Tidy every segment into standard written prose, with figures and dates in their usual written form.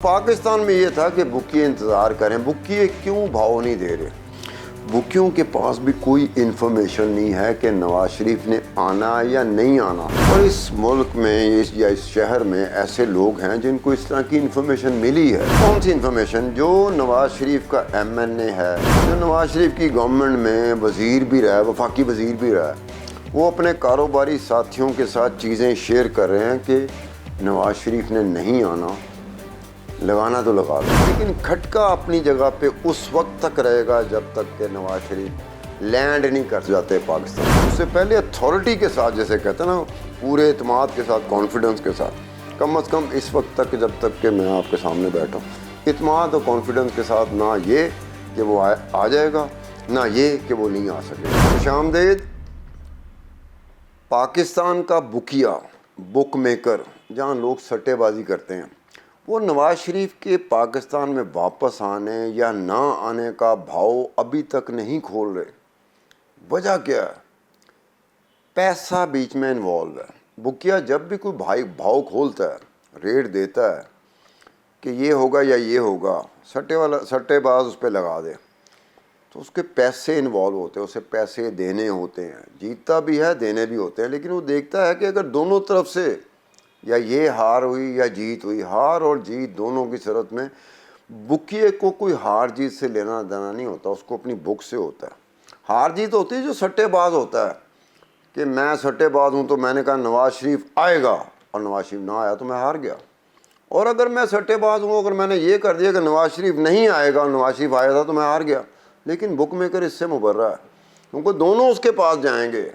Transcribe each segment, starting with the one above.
पाकिस्तान में ये था कि बुकिए इंतज़ार करें, बुकिए क्यों भाव नहीं दे रहे। बुकियों के पास भी कोई इन्फॉर्मेशन नहीं है कि नवाज शरीफ ने आना या नहीं आना। और इस मुल्क में या इस शहर में ऐसे लोग हैं जिनको इस तरह की इन्फॉर्मेशन मिली है। कौन सी इन्फॉर्मेशन? जो नवाज शरीफ का MNA है, जो नवाज शरीफ की गवर्नमेंट में वज़ीर भी रहा है, वफाकी वज़ीर भी रहा है, वो अपने कारोबारी साथियों के साथ चीज़ें शेयर कर रहे हैं कि नवाज शरीफ ने नहीं आना, लगाना तो लगा लो। लेकिन खटका अपनी जगह पे उस वक्त तक रहेगा जब तक कि नवाज शरीफ लैंड नहीं कर जाते पाकिस्तान। उससे पहले अथॉरिटी के साथ, जैसे कहते हैं ना, पूरे एतमाद के साथ, कॉन्फिडेंस के साथ, कम अज़ कम इस वक्त तक जब तक कि मैं आपके सामने बैठा हूँ, एतमाद और कॉन्फिडेंस के साथ, ना ये कि वो आ जाएगा, ना ये कि वो नहीं आ सकेगा। खुशामदीद। पाकिस्तान का बुकिया, बुक मेकर, जहाँ लोग सट्टेबाजी करते हैं, वो नवाज शरीफ के पाकिस्तान में वापस आने या ना आने का भाव अभी तक नहीं खोल रहे। वजह क्या है? पैसा बीच में इन्वॉल्व है। बुकिया जब भी कोई भाव खोलता है, रेट देता है कि ये होगा या ये होगा, सट्टेबाज उस पर लगा दे, तो उसके पैसे इन्वॉल्व होते हैं, उसे पैसे देने होते हैं। जीतता भी है, देने भी होते हैं, लेकिन वो देखता है कि अगर दोनों तरफ से या ये हार हुई या जीत हुई, हार और जीत दोनों की सूरत में बुकिए को कोई हार जीत से लेना देना नहीं होता, उसको अपनी बुक से होता है। हार जीत होती है जो सट्टेबाज होता है कि मैं सट्टेबाज हूँ, तो मैंने कहा नवाज शरीफ आएगा और नवाज शरीफ ना आया तो मैं हार गया। और अगर मैं सट्टेबाज हूँ, अगर मैंने ये कर दिया कि नवाज शरीफ नहीं आएगा और नवाज शरीफ आया था तो मैं हार गया। लेकिन बुक मेकर इससे मुबर्रा है, क्योंकि दोनों उसके पास जाएंगे।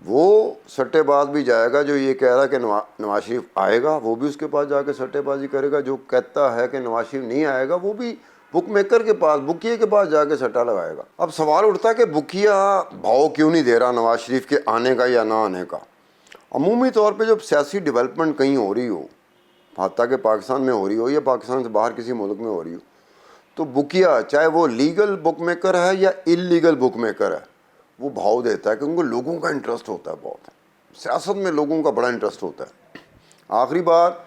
वो सट्टेबाज भी जाएगा जो ये कह रहा है कि नवाज शरीफ आएगा, वो भी उसके पास जाके सट्टेबाजी करेगा। जो कहता है कि नवाज शरीफ नहीं आएगा, वो भी बुक मेकर के पास, बुकिया के पास जाके सट्टा लगाएगा। अब सवाल उठता है कि बुकिया भाव क्यों नहीं दे रहा नवाज शरीफ के आने का या ना आने का। अमूमी तौर पे जब सियासी डेवलपमेंट कहीं हो रही हो, हाथा कि पाकिस्तान में हो रही हो या पाकिस्तान से बाहर किसी मुल्क में हो रही हो, तो बुकिया, चाहे वो लीगल बुक मेकर है या इलीगल बुक मेकर है, वो भाव देता है, क्योंकि लोगों का इंटरेस्ट होता है। बहुत सियासत में लोगों का बड़ा इंटरेस्ट होता है। आखिरी बार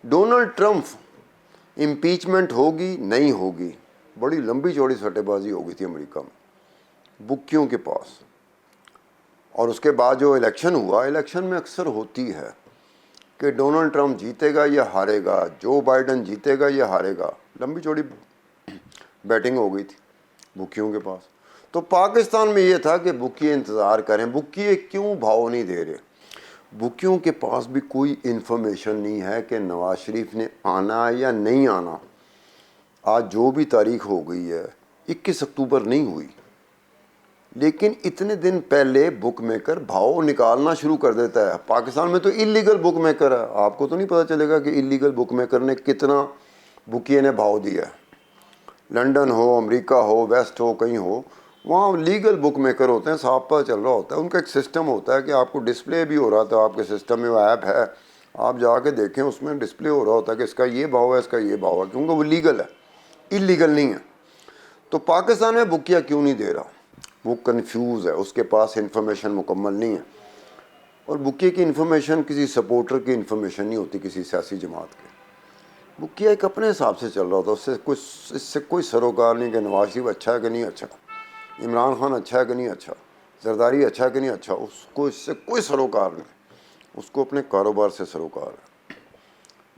डोनाल्ड ट्रंप इम्पीचमेंट होगी नहीं होगी, बड़ी लंबी चौड़ी सट्टेबाजी हो गई थी अमेरिका में बुकियों के पास। और उसके बाद जो इलेक्शन हुआ, इलेक्शन में अक्सर होती है कि डोनाल्ड ट्रंप जीतेगा या हारेगा, जो बाइडन जीतेगा या हारेगा। लंबी चौड़ी बैटिंग हो गई थी बुकियों के पास। तो पाकिस्तान में ये था कि बुकिए इंतज़ार करें, बुकिए क्यों भाव नहीं दे रहे। बुकियों के पास भी कोई इन्फॉर्मेशन नहीं है कि नवाज शरीफ ने आना या नहीं आना। आज जो भी तारीख हो गई है, 21 अक्टूबर नहीं हुई, लेकिन इतने दिन पहले बुक मेकर भाव निकालना शुरू कर देता है। पाकिस्तान में तो इलीगल बुक मेकर है, आपको तो नहीं पता चलेगा कि इलीगल बुक मेकर ने कितना बुकिए ने भाव दिया है। लंदन हो, अमेरिका हो, वेस्ट हो, कहीं हो, वहाँ लीगल बुक मेकर होते हैं, साफ पता चल रहा होता है। उनका एक सिस्टम होता है कि आपको डिस्प्ले भी हो रहा था, आपके सिस्टम में वो ऐप है, आप जाके देखें, उसमें डिस्प्ले हो रहा होता है कि इसका ये भाव है, इसका ये भाव है, क्योंकि वो लीगल है, इलीगल नहीं है। तो पाकिस्तान में बुकिया क्यों नहीं दे रहा? वो कन्फ्यूज़ है, उसके पास इंफॉर्मेशन मुकम्मल नहीं है। और बुकिया की इन्फॉर्मेशन किसी सपोर्टर की इन्फॉर्मेशन नहीं होती, किसी सियासी जमात के। बुकिया एक अपने हिसाब से चल रहा था, इससे कोई सरोकार नहीं कि नवाज शरीफ अच्छा है कि नहीं अच्छा, इमरान खान अच्छा है कि नहीं अच्छा, जरदारी अच्छा है कि नहीं अच्छा, उसको इससे कोई सरोकार नहीं। उसको अपने कारोबार से सरोकार है,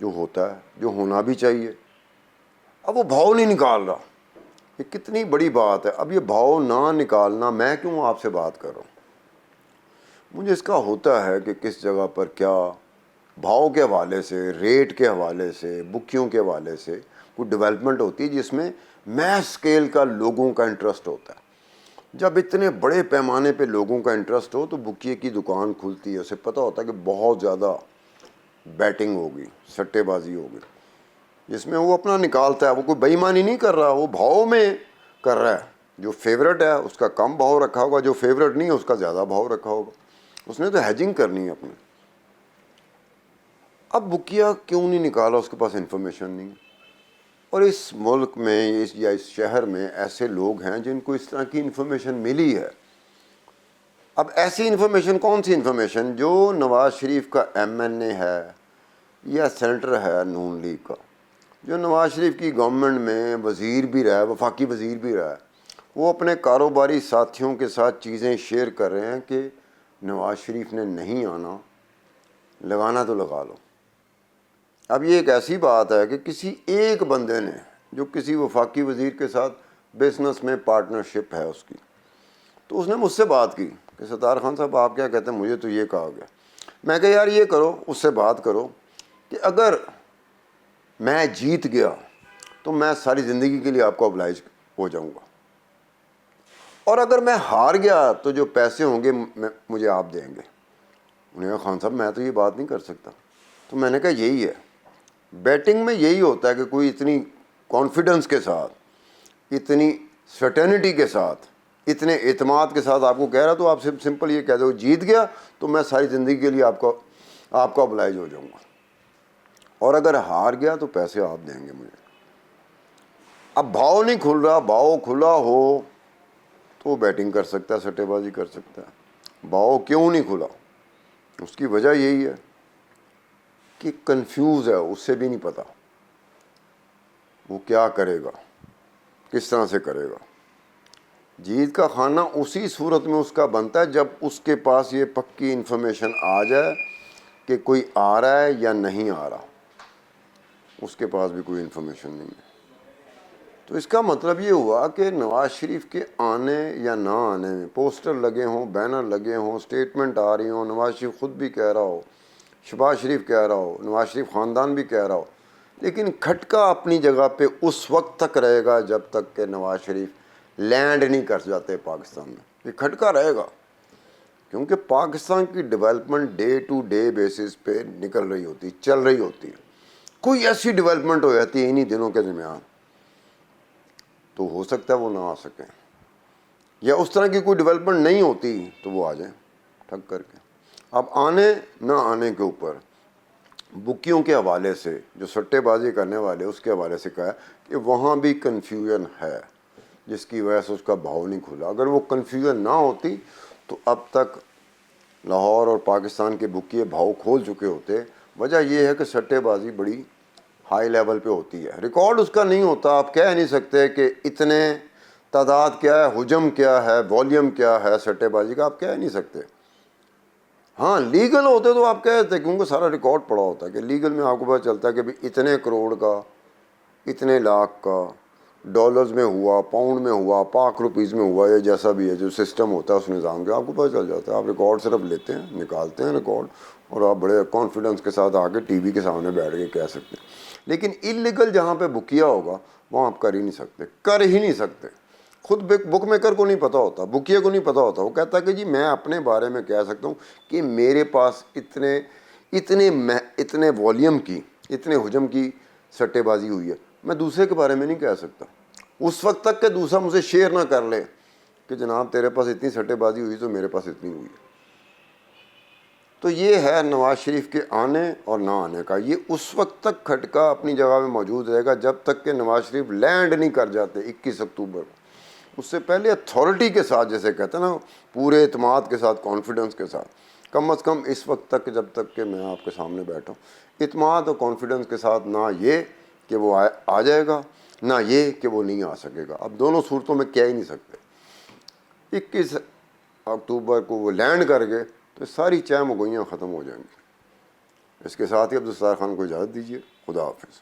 जो होता है, जो होना भी चाहिए। अब वो भाव नहीं निकाल रहा, ये कितनी बड़ी बात है। अब ये भाव ना निकालना, मैं क्यों आपसे बात कर रहा हूँ, मुझे इसका होता है कि किस जगह पर क्या भाव के हवाले से, रेट के हवाले से, बुकियों के हवाले से कोई डेवलपमेंट होती है जिसमें मैस स्केल का लोगों का इंटरेस्ट होता है। जब इतने बड़े पैमाने पे लोगों का इंटरेस्ट हो तो बुकिए की दुकान खुलती है, उसे पता होता है कि बहुत ज़्यादा बैटिंग होगी, सट्टेबाजी होगी, जिसमें वो अपना निकालता है। वो कोई बेईमानी नहीं कर रहा, वो भाव में कर रहा है। जो फेवरेट है उसका कम भाव रखा होगा, जो फेवरेट नहीं है उसका ज़्यादा भाव रखा होगा। उसने तो हैजिंग करनी है अपनी। अब बुकिया क्यों नहीं निकाला? उसके पास इन्फॉर्मेशन नहीं। और इस मुल्क में या इस शहर में ऐसे लोग हैं जिनको इस तरह की इन्फॉर्मेशन मिली है। अब ऐसी इन्फॉर्मेशन, कौन सी इन्फॉर्मेशन? जो नवाज शरीफ का MNA है या सेनेटर है नून लीग का, جو نواز شریف کی گورنمنٹ میں وزیر بھی رہا ہے، وفاقی وزیر بھی رہا ہے، وہ اپنے کاروباری ساتھیوں کے ساتھ چیزیں شیئر کر رہے ہیں کہ نواز شریف نے نہیں آنا، لگانا تو لگا لو۔ اب یہ ایک ایسی بات ہے کہ کسی ایک بندے نے جو کسی وفاقی وزیر کے ساتھ بزنس میں پارٹنرشپ ہے اس کی، تو اس نے مجھ سے بات کی کہ ستار خان صاحب آپ کیا کہتے ہیں، مجھے تو یہ کہا گیا۔ میں کہا یار یہ کرو، اس سے بات کرو کہ اگر میں جیت گیا تو میں ساری زندگی کے لیے آپ کو oblige ہو جاؤں گا، اور اگر میں ہار گیا تو جو پیسے ہوں گے مجھے آپ دیں گے۔ انہوں نے کہا خان صاحب میں تو یہ بات نہیں کر سکتا۔ تو میں نے کہا یہی ہے بیٹنگ میں، یہی ہوتا ہے کہ کوئی اتنی کانفیڈنس کے ساتھ، اتنی سرٹینٹی کے ساتھ، اتنے اعتماد کے ساتھ آپ کو کہہ رہا، تو آپ سمپل یہ کہہ دو جیت گیا تو میں ساری زندگی کے لیے آپ کا oblige ہو جاؤں گا، اور اگر ہار گیا تو پیسے آپ دیں گے مجھے۔ اب بھاؤ نہیں کھل رہا، بھاؤ کھلا ہو تو وہ بیٹنگ کر سکتا ہے، سٹے بازی کر سکتا ہے۔ بھاؤ کیوں نہیں کھلا؟ اس کی وجہ یہی ہے کہ کنفیوز ہے، اس سے بھی نہیں پتا وہ کیا کرے گا، کس طرح سے کرے گا۔ جیت کا کھانا اسی صورت میں اس کا بنتا ہے جب اس کے پاس یہ پکی انفارمیشن آ جائے کہ کوئی آ رہا ہے یا نہیں آ رہا۔ اس کے پاس بھی کوئی انفارمیشن نہیں ہے۔ تو اس کا مطلب یہ ہوا کہ نواز شریف کے آنے یا نہ آنے میں پوسٹر لگے ہوں، بینر لگے ہوں، سٹیٹمنٹ آ رہی ہوں، نواز شریف خود بھی کہہ رہا ہو، شہباز شریف کہہ رہا ہو، نواز شریف خاندان بھی کہہ رہا ہو، لیکن کھٹکا اپنی جگہ پہ اس وقت تک رہے گا جب تک کہ نواز شریف لینڈ نہیں کر جاتے پاکستان میں۔ یہ کھٹکا رہے گا، کیونکہ پاکستان کی development day to day basis پہ نکل رہی ہوتی، چل رہی ہوتی ہے۔ کوئی ایسی ڈیولپمنٹ ہو جاتی ہے انہی دنوں کے درمیان، تو ہو سکتا ہے وہ نہ آ سکیں، یا اس طرح کی کوئی ڈیولپمنٹ نہیں ہوتی تو وہ آ جائیں ٹھگ کر کے۔ اب آنے نہ آنے کے اوپر بکیوں کے حوالے سے، جو سٹے بازی کرنے والے اس کے حوالے سے کہا کہ وہاں بھی کنفیوژن ہے، جس کی وجہ سے اس کا بھاؤ نہیں کھلا۔ اگر وہ کنفیوژن نہ ہوتی تو اب تک لاہور اور پاکستان کے بکیے بھاؤ کھول چکے ہوتے۔ وجہ یہ ہے کہ سٹے بازی بڑی ہائی لیول پہ ہوتی ہے، ریکارڈ اس کا نہیں ہوتا۔ آپ کہہ نہیں سکتے کہ اتنے تعداد کیا ہے، حجم کیا ہے، والیوم کیا ہے سٹے بازی کا، آپ کہہ نہیں سکتے۔ ہاں لیگل ہوتے تو آپ کہتے، کیونکہ سارا ریکارڈ پڑا ہوتا ہے کہ لیگل میں آپ کو پتہ چلتا ہے کہ اتنے کروڑ کا، اتنے لاکھ کا، ڈالرز میں ہوا، پاؤنڈ میں ہوا، پاک روپیز میں ہوا، یا جیسا بھی ہے جو سسٹم ہوتا ہے اس نظام کا، آپ کو پتہ چل جاتا ہے۔ آپ ریکارڈ صرف لیتے ہیں، نکالتے ہیں ریکارڈ، اور آپ بڑے کانفیڈنس کے ساتھ آ کے ٹی وی کے سامنے بیٹھ کے کہہ سکتے ہیں۔ لیکن انلیگل جہاں پہ بکیا ہوگا وہاں آپ کر ہی نہیں سکتے۔ خود بک میکر کو نہیں پتہ ہوتا، بکیے کو نہیں پتہ ہوتا، وہ کہتا ہے کہ جی میں اپنے بارے میں کہہ سکتا ہوں کہ میرے پاس اتنے والیوم کی، اتنے حجم کی سٹے بازی ہوئی ہے، میں دوسرے کے بارے میں نہیں کہہ سکتا اس وقت تک کہ دوسرا مجھے شیئر نہ کر لے کہ جناب تیرے پاس اتنی سٹے بازی ہوئی تو میرے پاس اتنی ہوئی ہے۔ تو یہ ہے نواز شریف کے آنے اور نہ آنے کا۔ یہ اس وقت تک کھٹکا اپنی جگہ میں موجود رہے گا جب تک کہ نواز شریف لینڈ نہیں کر جاتے 21 اکتوبر کو۔ اس سے پہلے اتھارٹی کے ساتھ، جیسے کہتے ہیں نا، پورے اعتماد کے ساتھ، کانفیڈنس کے ساتھ، کم از کم اس وقت تک جب تک کہ میں آپ کے سامنے بیٹھا ہوں، اعتماد اور کانفیڈنس کے ساتھ، نہ یہ کہ وہ آ جائے گا، نہ یہ کہ وہ نہیں آ سکے گا۔ اب دونوں صورتوں میں کہہ ہی نہیں سکتے۔ 21 اکتوبر کو وہ لینڈ کر گئے تو ساری چہ مگوئیاں ختم ہو جائیں گی۔ اس کے ساتھ ہی عبدالستار خان کو اجازت دیجیے۔ خدا حافظ۔